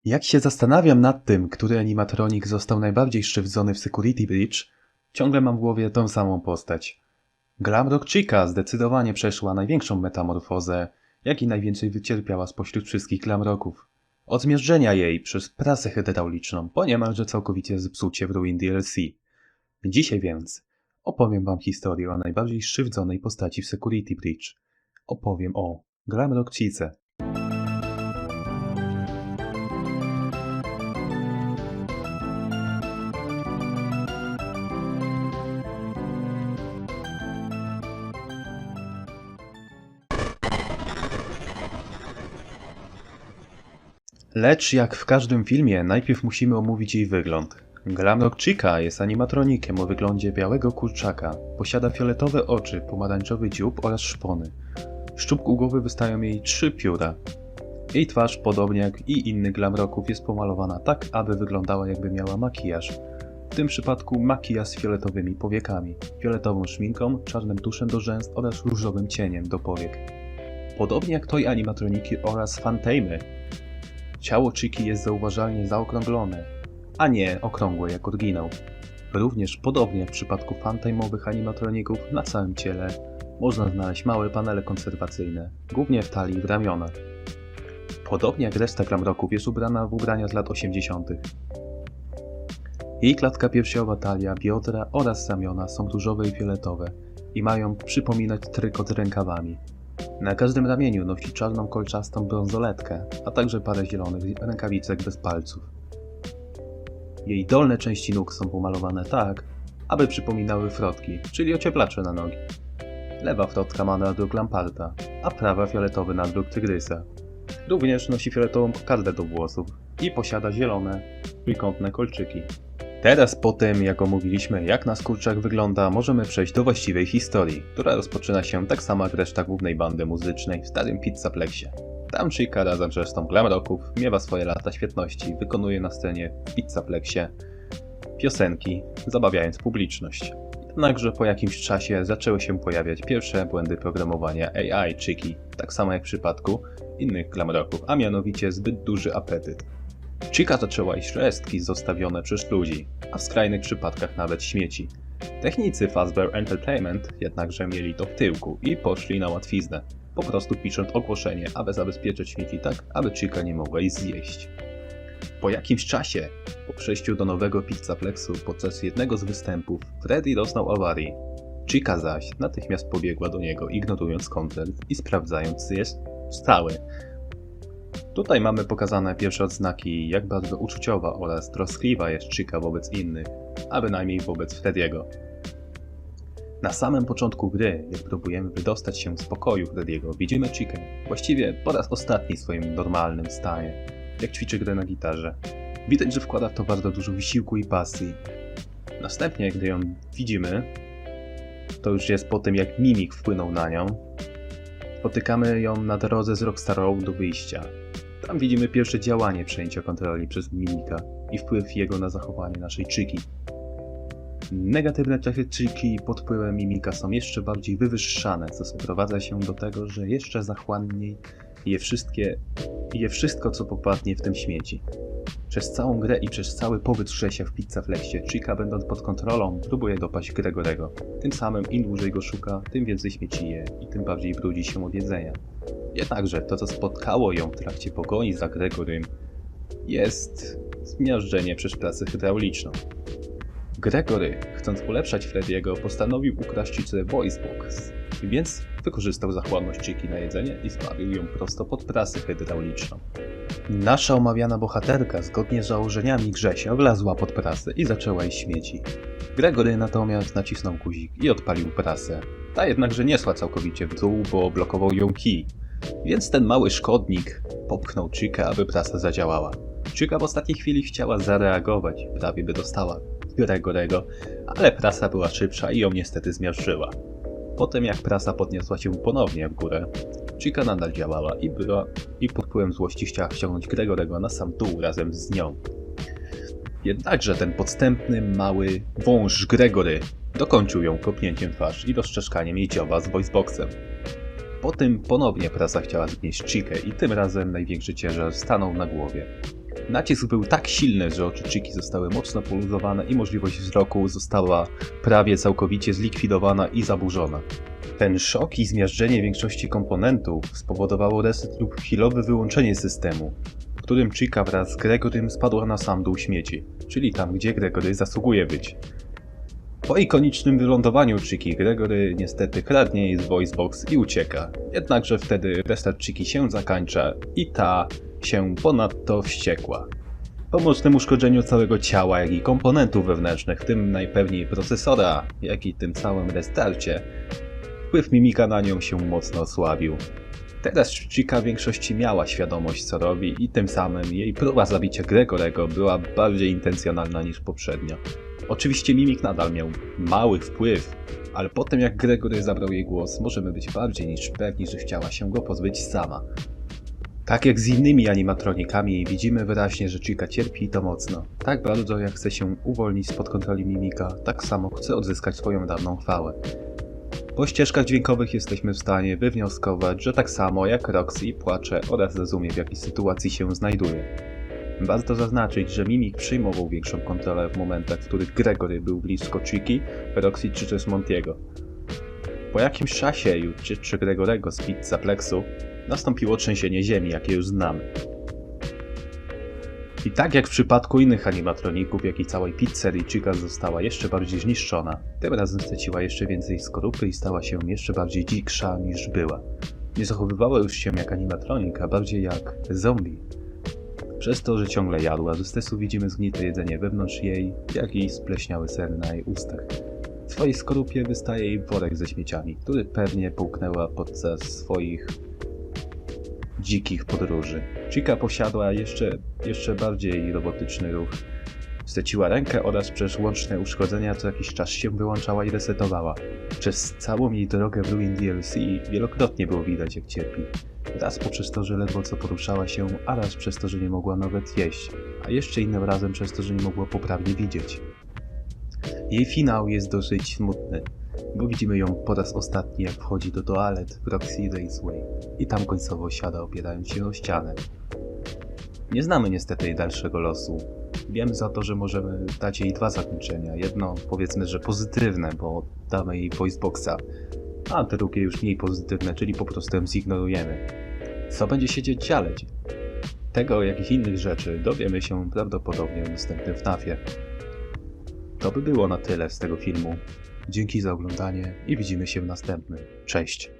Jak się zastanawiam nad tym, który animatronik został najbardziej szczypcony w Security Breach, ciągle mam w głowie tą samą postać. Glamrock Chica zdecydowanie przeszła największą metamorfozę, jak i najwięcej wycierpiała spośród wszystkich Glamrocków. Od zmierzczenia jej przez prasę hydrauliczną po niemalże całkowicie zepsucie w Ruin DLC. Dzisiaj więc opowiem wam historię o najbardziej skrzywdzonej postaci w Security Breach. Opowiem o Glamrock Chice. Lecz jak w każdym filmie, najpierw musimy omówić jej wygląd. Glamrock Chica jest animatronikiem o wyglądzie białego kurczaka. Posiada fioletowe oczy, pomarańczowy dziób oraz szpony. Z czubku głowy wystają jej 3 pióra. Jej twarz, podobnie jak i innych Glamrocków, jest pomalowana tak, aby wyglądała jakby miała makijaż. W tym przypadku makijaż z fioletowymi powiekami, fioletową szminką, czarnym tuszem do rzęs oraz różowym cieniem do powiek. Podobnie jak toy animatroniki oraz Phantomy, ciało Chiki jest zauważalnie zaokrąglone, a nie okrągłe jak oryginał. Również podobnie jak w przypadku Phantomowych animatroników, na całym ciele można znaleźć małe panele konserwacyjne, głównie w talii i w ramionach. Podobnie jak reszta Glamrocków jest ubrana w ubrania z lat 80. Jej klatka piersiowa, talia, biodra oraz ramiona są różowe i fioletowe i mają przypominać trykot rękawami. Na każdym ramieniu nosi czarną kolczastą brązoletkę, a także parę zielonych rękawicek bez palców. Jej dolne części nóg są pomalowane tak, aby przypominały frotki, czyli ocieplacze na nogi. Lewa frotka ma nadruk lamparta, a prawa fioletowy nadruk tygrysa. Również nosi fioletową kokardę do włosów i posiada zielone, trójkątne kolczyki. Teraz po tym, jak omówiliśmy, jak nasz kurczak wygląda, możemy przejść do właściwej historii, która rozpoczyna się tak samo jak reszta głównej bandy muzycznej w starym Pizzaplexie. Tam Chica razem z resztą Glamrocków miewa swoje lata świetności, wykonuje na scenie w Pizzaplexie piosenki, zabawiając publiczność. Jednakże po jakimś czasie zaczęły się pojawiać pierwsze błędy programowania AI Chiki, tak samo jak w przypadku innych Glamrocków, a mianowicie zbyt duży apetyt. Chica zaczęła jeść resztki zostawione przez ludzi, a w skrajnych przypadkach nawet śmieci. Technicy Fazbear Entertainment jednakże mieli to w tyłku i poszli na łatwiznę, po prostu pisząc ogłoszenie, aby zabezpieczyć śmieci tak, aby Chica nie mogła ich zjeść. Po jakimś czasie, po przejściu do nowego Pizzaplexu podczas jednego z występów, Freddy doznał awarii. Chica zaś natychmiast pobiegła do niego, ignorując koncert i sprawdzając, czy jest stały. Tutaj mamy pokazane pierwsze odznaki, jak bardzo uczuciowa oraz troskliwa jest Chica wobec innych, a bynajmniej wobec Freddy'ego. Na samym początku gry, jak próbujemy wydostać się z pokoju Freddy'ego, widzimy Chikę, właściwie po raz ostatni w swoim normalnym stanie, jak ćwiczy grę na gitarze. Widać, że wkłada w to bardzo dużo wysiłku i pasji. Następnie, gdy ją widzimy, to już jest po tym, jak Mimik wpłynął na nią, spotykamy ją na drodze z Rockstar Road do wyjścia. Tam widzimy pierwsze działanie przejęcia kontroli przez Mimika i wpływ jego na zachowanie naszej Chiki. Negatywne cechy Chiki pod wpływem Mimika są jeszcze bardziej wywyższane, co sprowadza się do tego, że jeszcze zachłanniej je wszystko, co popadnie w tym śmieci. Przez całą grę i przez cały pobyt Grzesia w Pizzaplexie, Chica, będąc pod kontrolą, próbuje dopaść Gregorego. Tym samym im dłużej go szuka, tym więcej śmieci je i tym bardziej brudzi się od jedzenia. Jednakże to, co spotkało ją w trakcie pogoni za Gregorym, jest zmiażdżenie przez pracę hydrauliczną. Gregory, chcąc ulepszać Freddy'ego, postanowił ukraść Chice VoiceBox, więc wykorzystał zachłanność Chiki na jedzenie i zbawił ją prosto pod prasę hydrauliczną. Nasza omawiana bohaterka, zgodnie z założeniami Grzesia, wlazła pod prasę i zaczęła jeść śmieci. Gregory natomiast nacisnął guzik i odpalił prasę. Ta jednakże nie szła całkowicie w dół, bo blokował ją kij. Więc ten mały szkodnik popchnął Chikę, aby prasa zadziałała. Chica w ostatniej chwili chciała zareagować, prawie by dostała Gregorego, ale prasa była szybsza i ją niestety zmiażdżyła. Potem jak prasa podniosła się ponownie w górę, Chica nadal działała i pod wpływem złości chciała wciągnąć Gregorego na sam dół razem z nią. Jednakże ten podstępny, mały wąż Gregory dokończył ją kopnięciem twarz i roztrzeszkaniem jej dzioba z voiceboxem. Po tym ponownie prasa chciała zgnieść Chikę i tym razem największy ciężar stanął na głowie. Nacisk był tak silny, że oczy Chiki zostały mocno poluzowane i możliwość wzroku została prawie całkowicie zlikwidowana i zaburzona. Ten szok i zmiażdżenie większości komponentów spowodowało reset lub chwilowe wyłączenie systemu, w którym Chica wraz z Gregorym spadła na sam dół śmieci, czyli tam, gdzie Gregory zasługuje być. Po ikonicznym wylądowaniu Chiki, Gregory niestety kradnie jej z VoiceBox i ucieka. Jednakże wtedy restart Chiki się zakańcza i ta się ponadto wściekła. Po mocnym uszkodzeniu całego ciała, jak i komponentów wewnętrznych, w tym najpewniej procesora, jak i tym całym restarcie, wpływ Mimika na nią się mocno osłabił. Teraz Chica w większości miała świadomość, co robi i tym samym jej próba zabicia Gregorego była bardziej intencjonalna niż poprzednio. Oczywiście Mimik nadal miał mały wpływ, ale po tym jak Gregory zabrał jej głos, możemy być bardziej niż pewni, że chciała się go pozbyć sama. Tak jak z innymi animatronikami, widzimy wyraźnie, że Chica cierpi i to mocno. Tak bardzo jak chce się uwolnić spod kontroli Mimika, tak samo chce odzyskać swoją dawną chwałę. Po ścieżkach dźwiękowych jesteśmy w stanie wywnioskować, że tak samo jak Roxy płacze oraz rozumie, w jakiej sytuacji się znajduje. Warto zaznaczyć, że Mimik przyjmował większą kontrolę w momentach, w których Gregory był blisko Chiki, Roxy czy też Montiego. Po jakimś czasie już czy Gregorego z Pizzaplexu nastąpiło trzęsienie ziemi, jakie już znamy. I tak jak w przypadku innych animatroników, jak i całej pizzerii, Chica została jeszcze bardziej zniszczona. Tym razem straciła jeszcze więcej skorupy i stała się jeszcze bardziej dziksza niż była. Nie zachowywała już się jak animatronik, a bardziej jak zombie. Przez to, że ciągle jadła, z testu widzimy zgnite jedzenie wewnątrz jej, jak i spleśniały ser na jej ustach. W swojej skorupie wystaje jej worek ze śmieciami, który pewnie połknęła podczas swoich dzikich podróży. Chica posiadła jeszcze bardziej robotyczny ruch. Straciła rękę oraz przez łączne uszkodzenia co jakiś czas się wyłączała i resetowała. Przez całą jej drogę w Ruin DLC wielokrotnie było widać, jak cierpi. Raz poprzez to, że ledwo co poruszała się, a raz przez to, że nie mogła nawet jeść, a jeszcze innym razem przez to, że nie mogła poprawnie widzieć. Jej finał jest dosyć smutny, bo widzimy ją po raz ostatni, jak wchodzi do toalet w Roxy Raceway i tam końcowo siada, opierając się o ścianę. Nie znamy niestety jej dalszego losu. Wiemy za to, że możemy dać jej dwa zakończenia. Jedno powiedzmy, że pozytywne, bo damy jej voiceboxa, a drugie już mniej pozytywne, czyli po prostu ją zignorujemy. Co będzie się dziać dalej? Tego, jak i innych rzeczy dowiemy się prawdopodobnie w następnym FNAF-ie. To by było na tyle z tego filmu. Dzięki za oglądanie i widzimy się w następnym. Cześć!